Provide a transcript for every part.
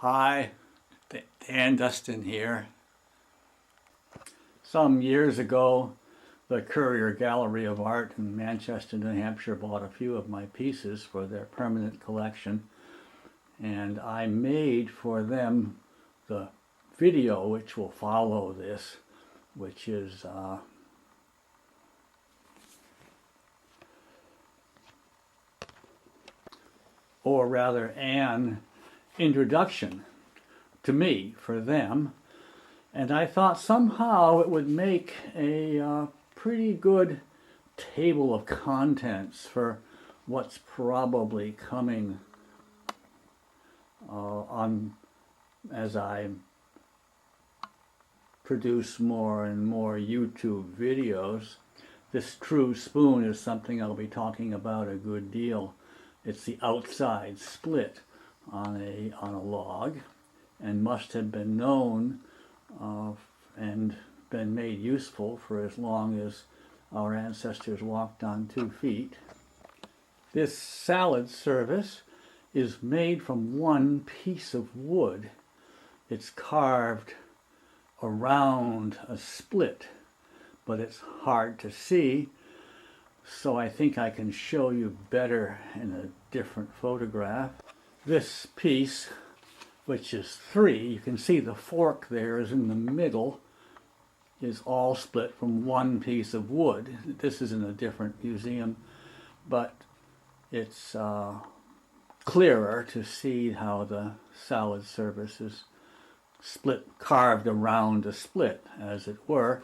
Hi, Dustin here. Some years ago, the Currier Gallery of Art in Manchester, New Hampshire bought a few of my pieces for their permanent collection, and I made for them the video which will follow this, which is or rather an introduction to me for them, and I thought somehow it would make a pretty good table of contents for what's probably coming on as I produce more and more YouTube videos. This true spoon is something I'll be talking about a good deal. It's the outside split on a log, and must have been known and been made useful for as long as our ancestors walked on 2 feet. This salad service is made from one piece of wood. It's carved around a split, but it's hard to see, so I think I can show you better in a different photograph. This piece, which is 3, you can see the fork there is in the middle, is all split from one piece of wood. This is in a different museum, but it's clearer to see how the salad service is carved around a split, as it were.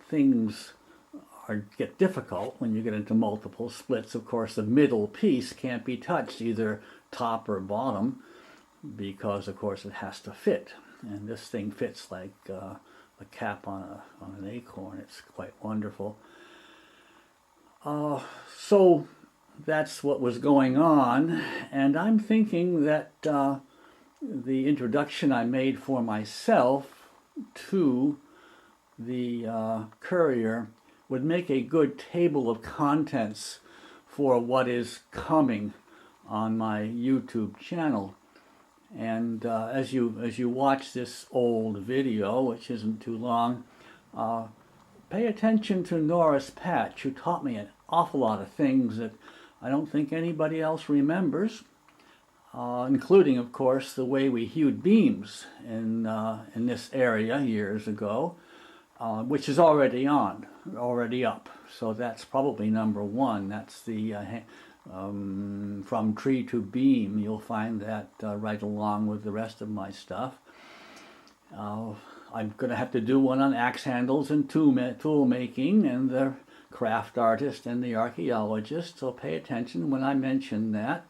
Things get difficult when you get into multiple splits. Of course, the middle piece can't be touched, either top or bottom, because of course it has to fit. And this thing fits like a cap on an acorn. It's quite wonderful. So that's what was going on, and I'm thinking that the introduction I made for myself to the Currier would make a good table of contents for what is coming on my YouTube channel. And as you watch this old video, which isn't too long, pay attention to Norris Patch, who taught me an awful lot of things that I don't think anybody else remembers, including, of course, the way we hewed beams in this area years ago, which is already up. So that's probably number 1. That's the from tree to beam. You'll find that right along with the rest of my stuff. I'm going to have to do one on axe handles and tool making, and the craft artist and the archaeologist, so pay attention when I mention that.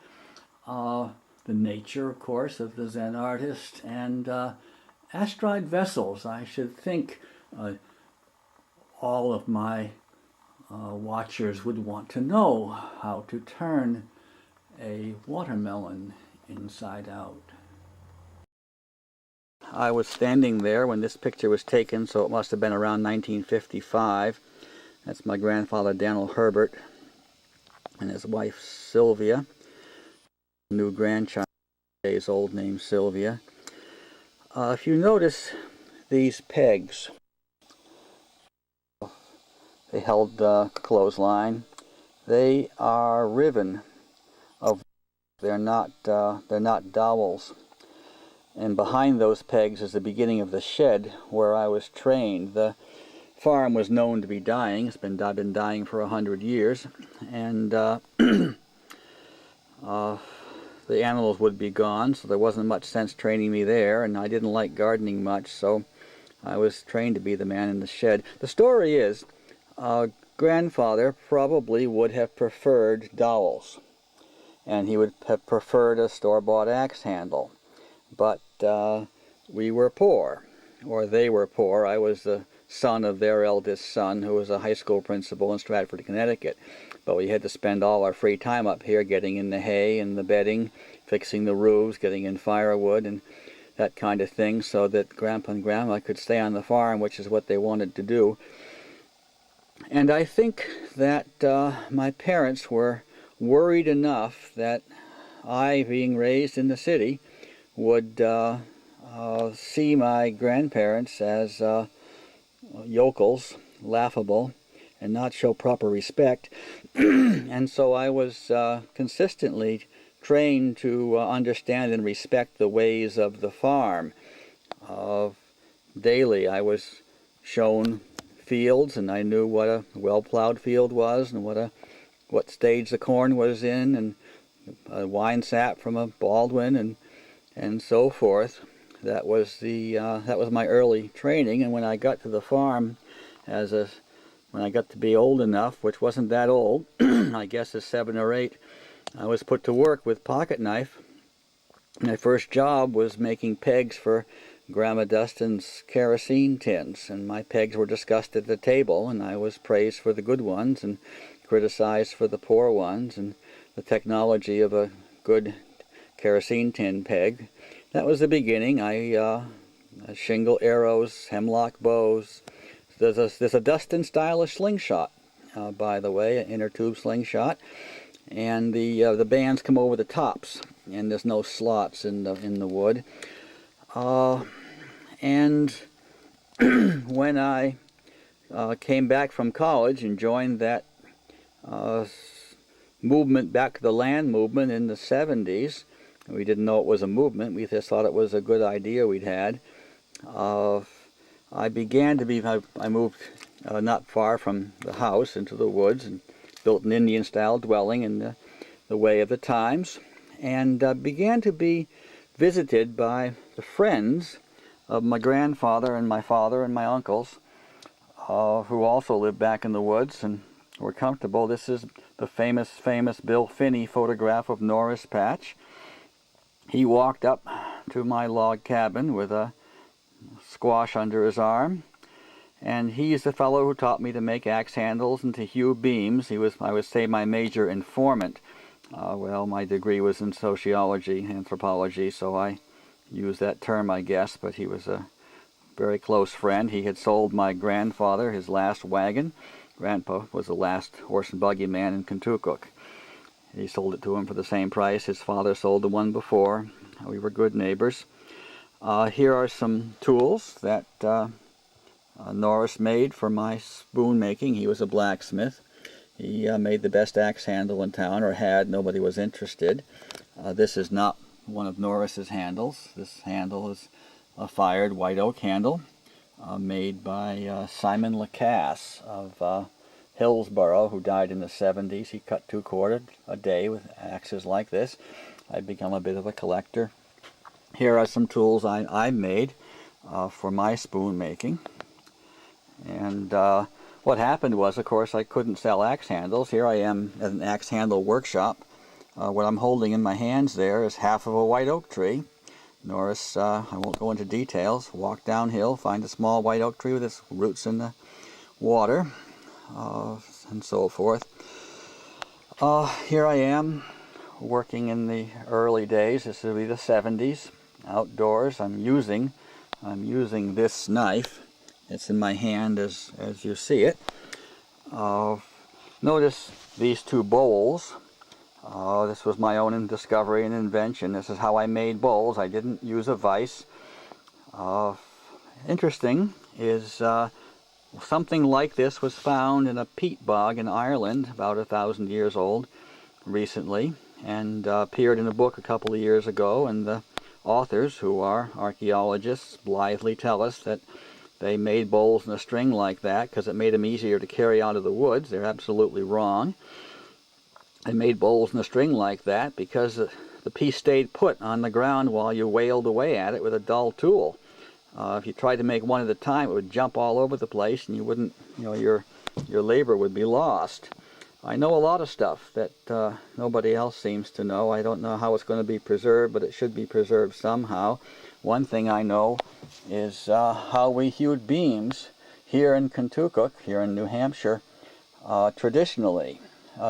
The nature, of course, of the Zen artist, and asteroid vessels. I should think all of my watchers would want to know how to turn a watermelon inside out. I was standing there when this picture was taken, so it must have been around 1955. That's my grandfather Daniel Herbert and his wife Sylvia, new grandchild, days old, named Sylvia. If you notice these pegs, they held the clothesline. They are riven. They're not dowels. And behind those pegs is the beginning of the shed where I was trained. The farm was known to be dying. It's been dying for 100 years, and the animals would be gone, so there wasn't much sense training me there, and I didn't like gardening much, so I was trained to be the man in the shed. The story is, grandfather probably would have preferred dowels, and he would have preferred a store-bought axe handle, but we were poor, or they were poor. I was the son of their eldest son, who was a high school principal in Stratford, Connecticut. But we had to spend all our free time up here getting in the hay and the bedding, fixing the roofs, getting in firewood and that kind of thing, so that Grandpa and Grandma could stay on the farm, which is what they wanted to do. And I think that my parents were worried enough that I, being raised in the city, would see my grandparents as yokels, laughable, and not show proper respect. And so I was consistently trained to understand and respect the ways of the farm. Daily I was shown fields, and I knew what a well-plowed field was, and what stage the corn was in, and a wine sap from a Baldwin, and so forth. That was my early training. And when I got to the farm, when I got to be old enough, which wasn't that old, I guess as 7 or 8, I was put to work with pocket knife. My first job was making pegs for Grandma Dustin's kerosene tins, and my pegs were discussed at the table, and I was praised for the good ones and criticized for the poor ones, and the technology of a good kerosene tin peg. That was the beginning. Shingle arrows, hemlock bows. There's a Dustin style of slingshot, by the way, an inner tube slingshot, and the bands come over the tops, and there's no slots in the wood. And when I came back from college and joined that movement, back to the land movement in the 70s, we didn't know it was a movement. We just thought it was a good idea we'd had. I moved not far from the house into the woods and built an Indian-style dwelling in the way of the times, and began to be visited by the friends of my grandfather and my father and my uncles, who also lived back in the woods and were comfortable. This is the famous Bill Finney photograph of Norris Patch. He walked up to my log cabin with a squash under his arm, and he's the fellow who taught me to make axe handles and to hew beams. He was, I would say, my major informant. Well, my degree was in sociology, anthropology, so I use that term, I guess, but he was a very close friend. He had sold my grandfather his last wagon. Grandpa was the last horse and buggy man in Kentucky. He sold it to him for the same price his father sold the one before. We were good neighbors. Here are some tools that Norris made for my spoon making. He was a blacksmith. He made the best axe handle in town, or had. Nobody was interested. This is not one of Norris's handles. This handle is a fired white oak handle made by Simon Lacasse of Hillsborough, who died in the 70s. He cut 2/4 a day with axes like this. I've become a bit of a collector. Here are some tools I made for my spoon making. And what happened was, of course, I couldn't sell axe handles. Here I am at an axe handle workshop. What I'm holding in my hands there is half of a white oak tree. Norris, I won't go into details, walked downhill, find a small white oak tree with its roots in the water, and so forth. Here I am working in the early days. This will be the 70s, outdoors. I'm using this knife. It's in my hand as you see it. Notice these two bowls. This was my own discovery and invention. This is how I made bowls. I didn't use a vise. Interesting is something like this was found in a peat bog in Ireland, about 1,000 years old, recently, and appeared in a book a couple of years ago, and the authors, who are archaeologists, blithely tell us that they made bowls in a string like that because it made them easier to carry out of the woods. They're absolutely wrong. They made bowls in a string like that because the piece stayed put on the ground while you wailed away at it with a dull tool. If you tried to make one at a time, it would jump all over the place, and you wouldn't, your labor would be lost. I know a lot of stuff that nobody else seems to know. I don't know how it's going to be preserved, but it should be preserved somehow. One thing I know is how we hewed beams here in Kentucky, here in New Hampshire, traditionally.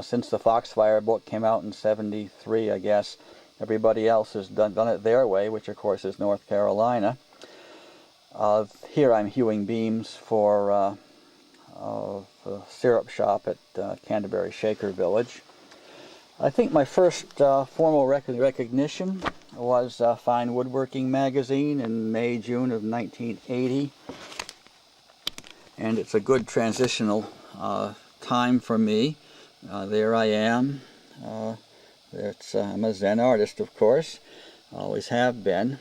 Since the Foxfire book came out in 73, I guess, everybody else has done it their way, which of course is North Carolina. Here I'm hewing beams for a syrup shop at Canterbury Shaker Village. I think my first formal recognition was Fine Woodworking magazine in May, June of 1980. And it's a good transitional time for me. There I am. I'm a Zen artist, of course. Always have been.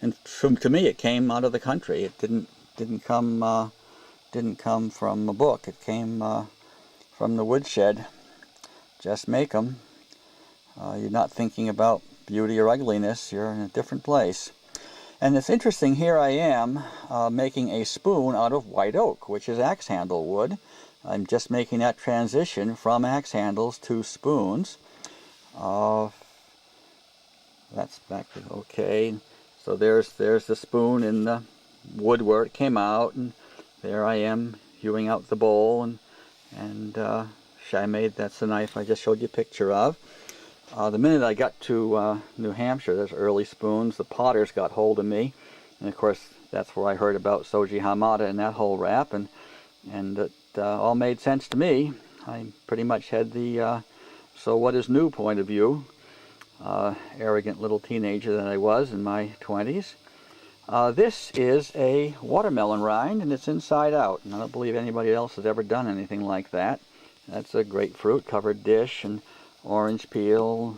And to me, it came out of the country. It didn't come from a book. It came from the woodshed. Just make 'em. You're not thinking about beauty or ugliness. You're in a different place. And it's interesting, here I am making a spoon out of white oak, which is axe handle wood. I'm just making that transition from axe handles to spoons. That's back to, okay. So there's the spoon in the wood where it came out, and there I am hewing out the bowl, and I made, that's the knife I just showed you a picture of. The minute I got to New Hampshire, there's early spoons, the potters got hold of me, and of course that's where I heard about Soji Hamada and that whole rap, and it all made sense to me. I pretty much had the so what is new point of view, arrogant little teenager that I was in my 20s. This is a watermelon rind, and it's inside out, and I don't believe anybody else has ever done anything like that. That's a grapefruit covered dish, and orange peel.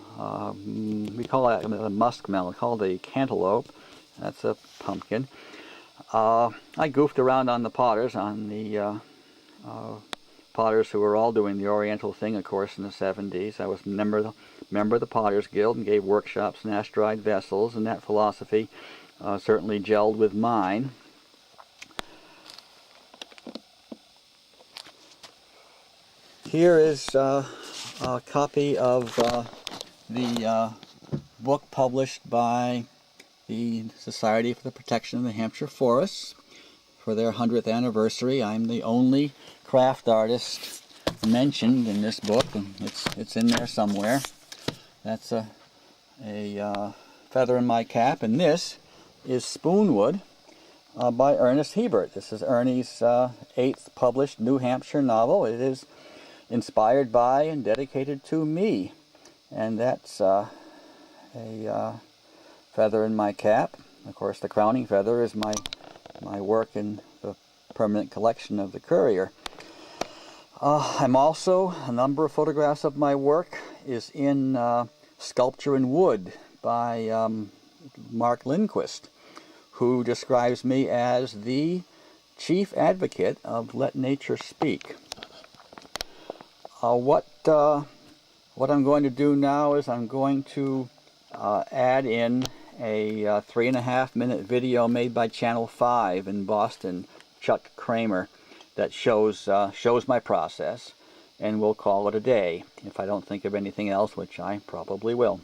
We call that a muskmelon. We call it a cantaloupe. That's a pumpkin. I goofed around on the potters, on the potters who were all doing the Oriental thing, of course, in the 70s. I was a member of the Potters Guild and gave workshops in ash-dried vessels, and that philosophy certainly gelled with mine. Here is a copy of the book published by the Society for the Protection of the Hampshire Forests for their 100th anniversary. I'm the only craft artist mentioned in this book, and it's in there somewhere. That's a feather in my cap, and this is Spoonwood by Ernest Hebert. This is Ernie's 8th published New Hampshire novel. It is inspired by and dedicated to me, and that's a feather in my cap. Of course, the crowning feather is my work in the permanent collection of the Courier. I'm also, a number of photographs of my work is in Sculpture in Wood by Mark Lindquist, who describes me as the chief advocate of Let Nature Speak. What I'm going to do now is I'm going to add in a 3.5-minute video made by Channel 5 in Boston, Chuck Kramer, that shows my process, and we'll call it a day if I don't think of anything else, which I probably will.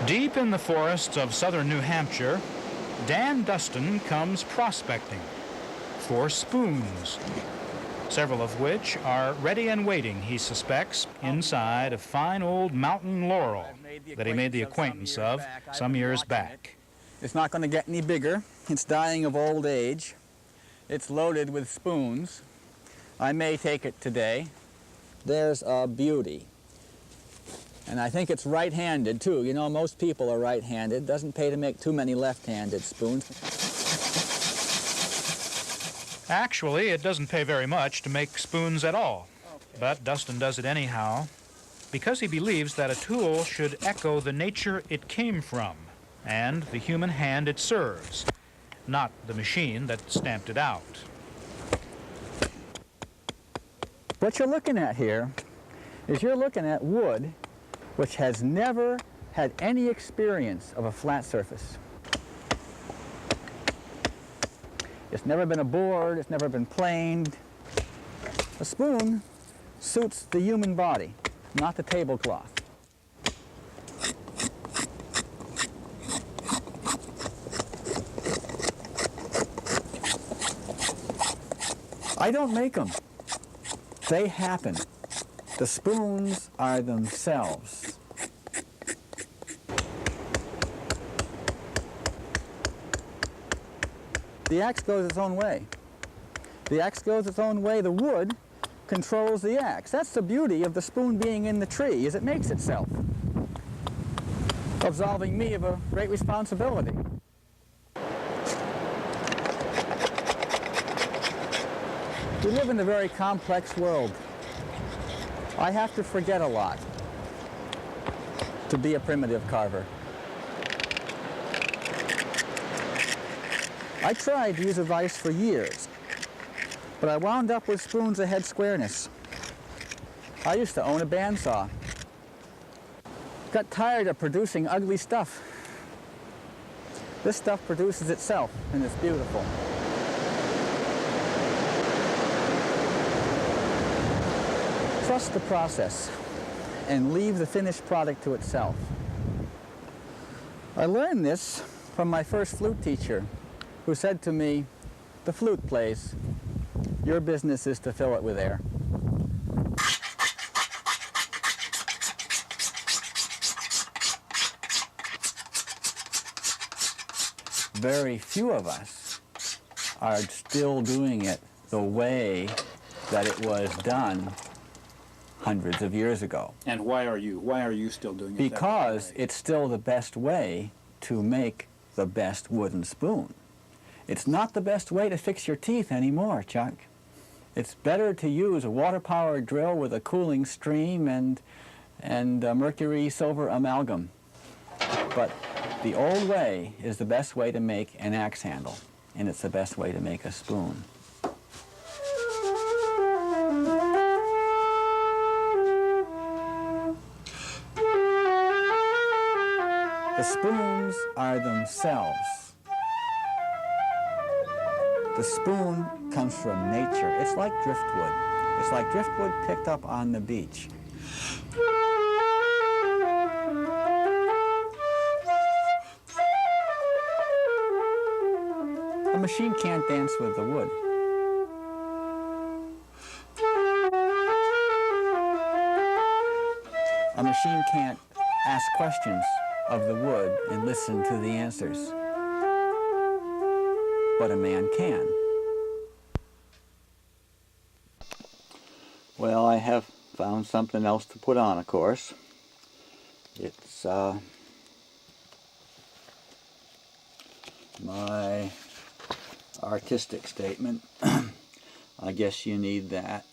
Deep in the forests of southern New Hampshire, Dan Dustin comes prospecting for spoons, several of which are ready and waiting, he suspects, inside a fine old mountain laurel that he made the acquaintance of some years back. It's not going to get any bigger. It's dying of old age. It's loaded with spoons. I may take it today. There's a beauty. And I think it's right-handed, too. You know, most people are right-handed. Doesn't pay to make too many left-handed spoons. Actually, it doesn't pay very much to make spoons at all. Okay. But Dustin does it anyhow because he believes that a tool should echo the nature it came from and the human hand it serves, not the machine that stamped it out. What you're looking at here is you're looking at wood which has never had any experience of a flat surface. It's never been a board, it's never been planed. A spoon suits the human body, not the tablecloth. I don't make them. They happen. The spoons are themselves. The axe goes its own way. The axe goes its own way. The wood controls the axe. That's the beauty of the spoon being in the tree, is it makes itself, absolving me of a great responsibility. We live in a very complex world. I have to forget a lot to be a primitive carver. I tried to use a vise for years, but I wound up with spoons of head squareness. I used to own a bandsaw. Got tired of producing ugly stuff. This stuff produces itself, and it's beautiful. Trust the process and leave the finished product to itself. I learned this from my first flute teacher, who said to me, "The flute plays. Your business is to fill it with air." Very few of us are still doing it the way that it was done hundreds of years ago. And why are you still doing it Because that way? it's still the best way to make the best wooden spoon. It's not the best way to fix your teeth anymore, Chuck. It's better to use a water-powered drill with a cooling stream and mercury silver amalgam. But the old way is the best way to make an axe handle, and it's the best way to make a spoon. The spoons are themselves. The spoon comes from nature. It's like driftwood. It's like driftwood picked up on the beach. A machine can't dance with the wood. A machine can't ask questions of the wood and listen to the answers. But a man can. Well, I have found something else to put on, of course. It's my artistic statement. I guess you need that